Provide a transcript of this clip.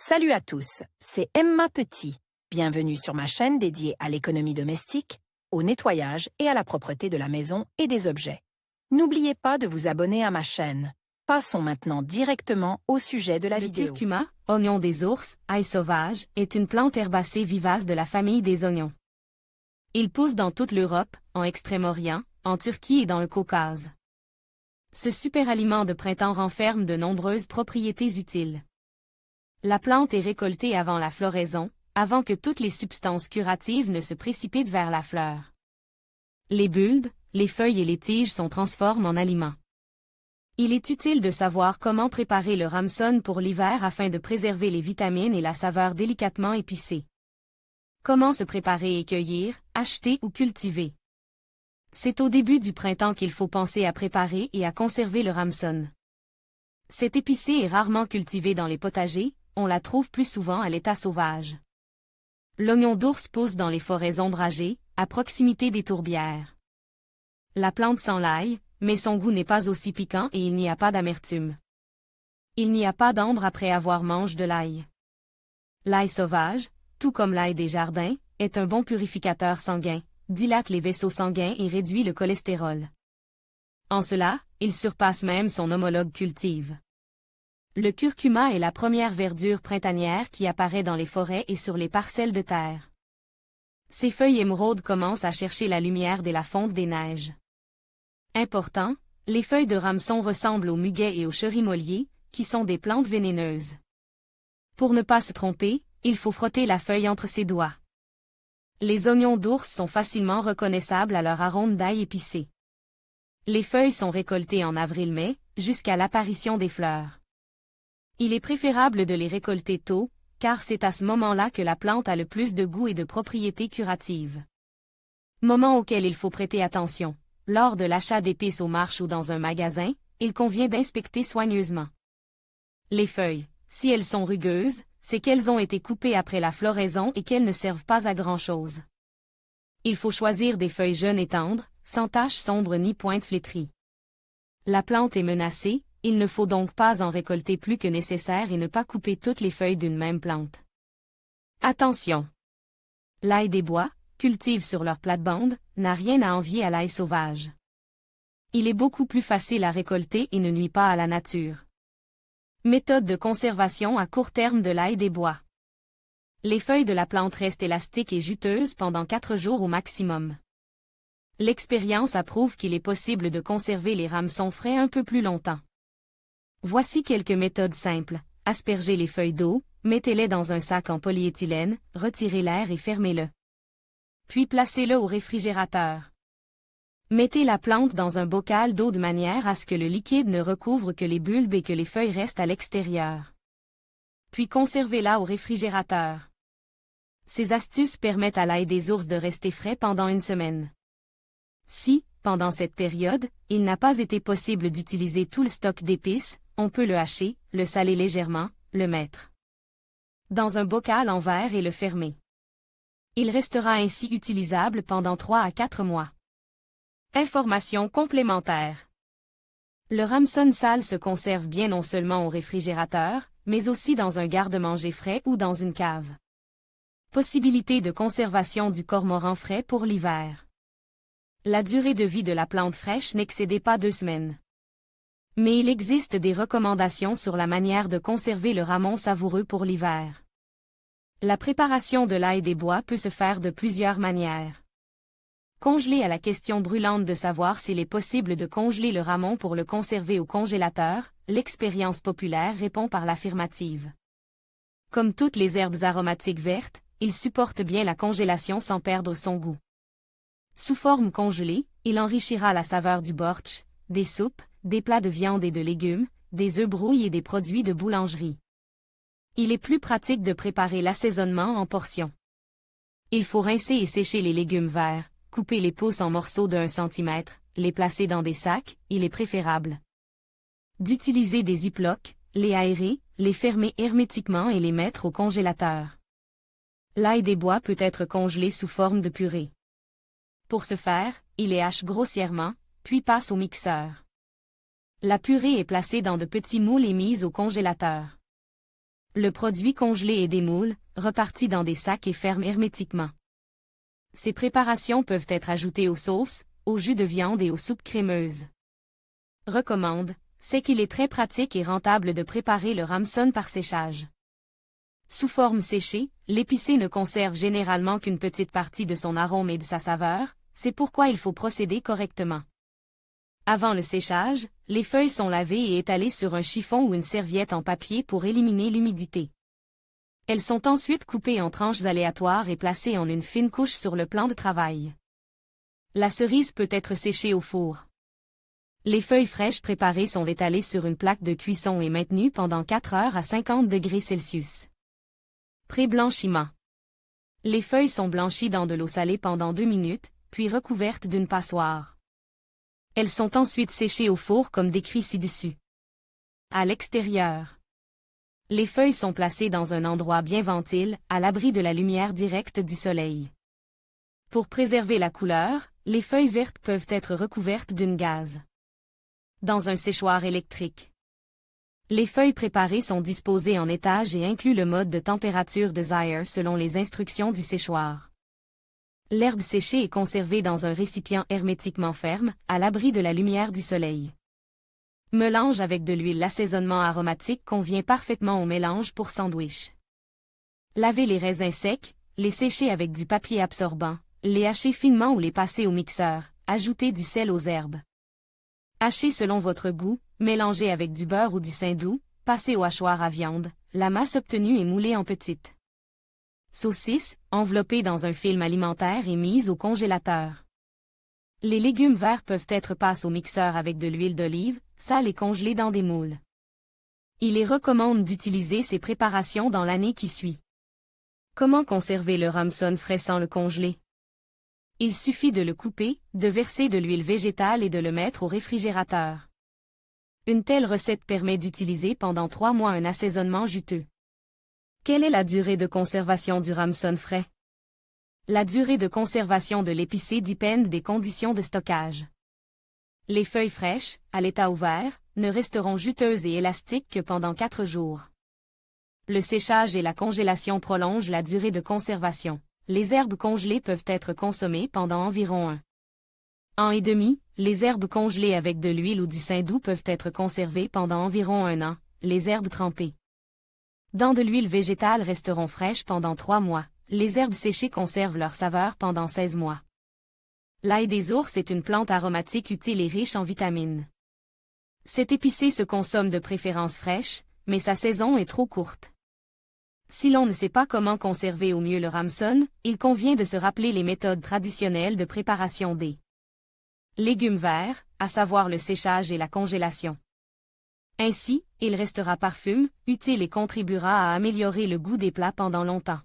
Salut à tous, c'est Emma Petit. Bienvenue sur ma chaîne dédiée à l'économie domestique, au nettoyage et à la propreté de la maison et des objets. N'oubliez pas de vous abonner à ma chaîne. Passons maintenant directement au sujet de la vidéo. Le curcuma, oignon des ours, ail sauvage, est une plante herbacée vivace de la famille des oignons. Il pousse dans toute l'Europe, en Extrême-Orient, en Turquie et dans le Caucase. Ce super aliment de printemps renferme de nombreuses propriétés utiles. La plante est récoltée avant la floraison, avant que toutes les substances curatives ne se précipitent vers la fleur. Les bulbes, les feuilles et les tiges sont transformés en aliments. Il est utile de savoir comment préparer le ramson pour l'hiver afin de préserver les vitamines et la saveur délicatement épicée. Comment se préparer et cueillir, acheter ou cultiver. C'est au début du printemps qu'il faut penser à préparer et à conserver le ramson. Cette épicée est rarement cultivée dans les potagers, on la trouve plus souvent à l'état sauvage. L'oignon d'ours pousse dans les forêts ombragées, à proximité des tourbières. La plante sent l'ail, mais son goût n'est pas aussi piquant et il n'y a pas d'amertume. Il n'y a pas d'ambre après avoir mangé de l'ail. L'ail sauvage, tout comme l'ail des jardins, est un bon purificateur sanguin, dilate les vaisseaux sanguins et réduit le cholestérol. En cela, il surpasse même son homologue cultive. Le curcuma est la première verdure printanière qui apparaît dans les forêts et sur les parcelles de terre. Ses feuilles émeraudes commencent à chercher la lumière dès la fonte des neiges. Important, les feuilles de ramson ressemblent aux muguets et aux cherimoliers, qui sont des plantes vénéneuses. Pour ne pas se tromper, il faut frotter la feuille entre ses doigts. Les oignons d'ours sont facilement reconnaissables à leur arôme d'ail épicé. Les feuilles sont récoltées en avril-mai, jusqu'à l'apparition des fleurs. Il est préférable de les récolter tôt, car c'est à ce moment-là que la plante a le plus de goût et de propriétés curatives. Moment auquel il faut prêter attention. Lors de l'achat d'épices au marché ou dans un magasin, il convient d'inspecter soigneusement les feuilles. Si elles sont rugueuses, c'est qu'elles ont été coupées après la floraison et qu'elles ne servent pas à grand-chose. Il faut choisir des feuilles jeunes et tendres, sans taches sombres ni pointes flétries. La plante est menacée, il ne faut donc pas en récolter plus que nécessaire et ne pas couper toutes les feuilles d'une même plante. Attention! L'ail des bois, cultive sur leur plate-bande, n'a rien à envier à l'ail sauvage. Il est beaucoup plus facile à récolter et ne nuit pas à la nature. Méthode de conservation à court terme de l'ail des bois. Les feuilles de la plante restent élastiques et juteuses pendant 4 jours au maximum. L'expérience approuve qu'il est possible de conserver les ramsons frais un peu plus longtemps. Voici quelques méthodes simples. Aspergez les feuilles d'eau, mettez-les dans un sac en polyéthylène, retirez l'air et fermez-le. Puis placez-le au réfrigérateur. Mettez la plante dans un bocal d'eau de manière à ce que le liquide ne recouvre que les bulbes et que les feuilles restent à l'extérieur. Puis conservez-la au réfrigérateur. Ces astuces permettent à l'ail des ours de rester frais pendant une semaine. Si, pendant cette période, il n'a pas été possible d'utiliser tout le stock d'épices, on peut le hacher, le saler légèrement, le mettre dans un bocal en verre et le fermer. Il restera ainsi utilisable pendant 3 à 4 mois. Informations complémentaires. Le ramson sale se conserve bien non seulement au réfrigérateur, mais aussi dans un garde-manger frais ou dans une cave. Possibilité de conservation du cormoran frais pour l'hiver. La durée de vie de la plante fraîche n'excédait pas 2 semaines. Mais il existe des recommandations sur la manière de conserver le ramon savoureux pour l'hiver. La préparation de l'ail des bois peut se faire de plusieurs manières. Congeler à la question brûlante de savoir s'il est possible de congeler le ramon pour le conserver au congélateur, l'expérience populaire répond par l'affirmative. Comme toutes les herbes aromatiques vertes, il supporte bien la congélation sans perdre son goût. Sous forme congelée, il enrichira la saveur du bortsch, des soupes, des plats de viande et de légumes, des œufs brouilles et des produits de boulangerie. Il est plus pratique de préparer l'assaisonnement en portions. Il faut rincer et sécher les légumes verts, couper les pousses en morceaux de 1 cm, les placer dans des sacs, il est préférable d'utiliser des ziplocs, les aérer, les fermer hermétiquement et les mettre au congélateur. L'ail des bois peut être congelé sous forme de purée. Pour ce faire, il les hache grossièrement, puis passe au mixeur. La purée est placée dans de petits moules et mise au congélateur. Le produit congelé est démoule, reparti dans des sacs et ferme hermétiquement. Ces préparations peuvent être ajoutées aux sauces, aux jus de viande et aux soupes crémeuses. Recommande, c'est qu'il est très pratique et rentable de préparer le Ramson par séchage. Sous forme séchée, l'épicé ne conserve généralement qu'une petite partie de son arôme et de sa saveur, c'est pourquoi il faut procéder correctement. Avant le séchage, les feuilles sont lavées et étalées sur un chiffon ou une serviette en papier pour éliminer l'humidité. Elles sont ensuite coupées en tranches aléatoires et placées en une fine couche sur le plan de travail. La cerise peut être séchée au four. Les feuilles fraîches préparées sont étalées sur une plaque de cuisson et maintenues pendant 4 heures à 50 degrés Celsius. Pré-blanchiment. Les feuilles sont blanchies dans de l'eau salée pendant 2 minutes, puis recouvertes d'une passoire. Elles sont ensuite séchées au four comme décrit ci-dessus. À l'extérieur. Les feuilles sont placées dans un endroit bien ventile, à l'abri de la lumière directe du soleil. Pour préserver la couleur, les feuilles vertes peuvent être recouvertes d'une gaze. Dans un séchoir électrique. Les feuilles préparées sont disposées en étages et incluent le mode de température de Zaire selon les instructions du séchoir. L'herbe séchée est conservée dans un récipient hermétiquement ferme, à l'abri de la lumière du soleil. Mélange avec de l'huile. L'assaisonnement aromatique convient parfaitement au mélange pour sandwich. Lavez les raisins secs, les sécher avec du papier absorbant, les hacher finement ou les passer au mixeur, ajoutez du sel aux herbes. Hachez selon votre goût, mélangez avec du beurre ou du saindoux, passez au hachoir à viande, la masse obtenue est moulée en petites saucisses, enveloppées dans un film alimentaire et mises au congélateur. Les légumes verts peuvent être passés au mixeur avec de l'huile d'olive, sale et congelés dans des moules. Il est recommande d'utiliser ces préparations dans l'année qui suit. Comment conserver le Ramson frais sans le congeler? Il suffit de le couper, de verser de l'huile végétale et de le mettre au réfrigérateur. Une telle recette permet d'utiliser pendant 3 mois un assaisonnement juteux. Quelle est la durée de conservation du Ramson frais? La durée de conservation de l'épicé dépend des conditions de stockage. Les feuilles fraîches, à l'état ouvert, ne resteront juteuses et élastiques que pendant 4 jours. Le séchage et la congélation prolongent la durée de conservation. Les herbes congelées peuvent être consommées pendant environ 1 an et demi. Les herbes congelées avec de l'huile ou du saindoux peuvent être conservées pendant environ 1 an. Les herbes trempées dans de l'huile végétale resteront fraîches pendant 3 mois. Les herbes séchées conservent leur saveur pendant 16 mois. L'ail des ours est une plante aromatique utile et riche en vitamines. Cet épicé se consomme de préférence fraîche, mais sa saison est trop courte. Si l'on ne sait pas comment conserver au mieux le Ramson, il convient de se rappeler les méthodes traditionnelles de préparation des légumes verts, à savoir le séchage et la congélation. Ainsi, il restera parfum, utile et contribuera à améliorer le goût des plats pendant longtemps.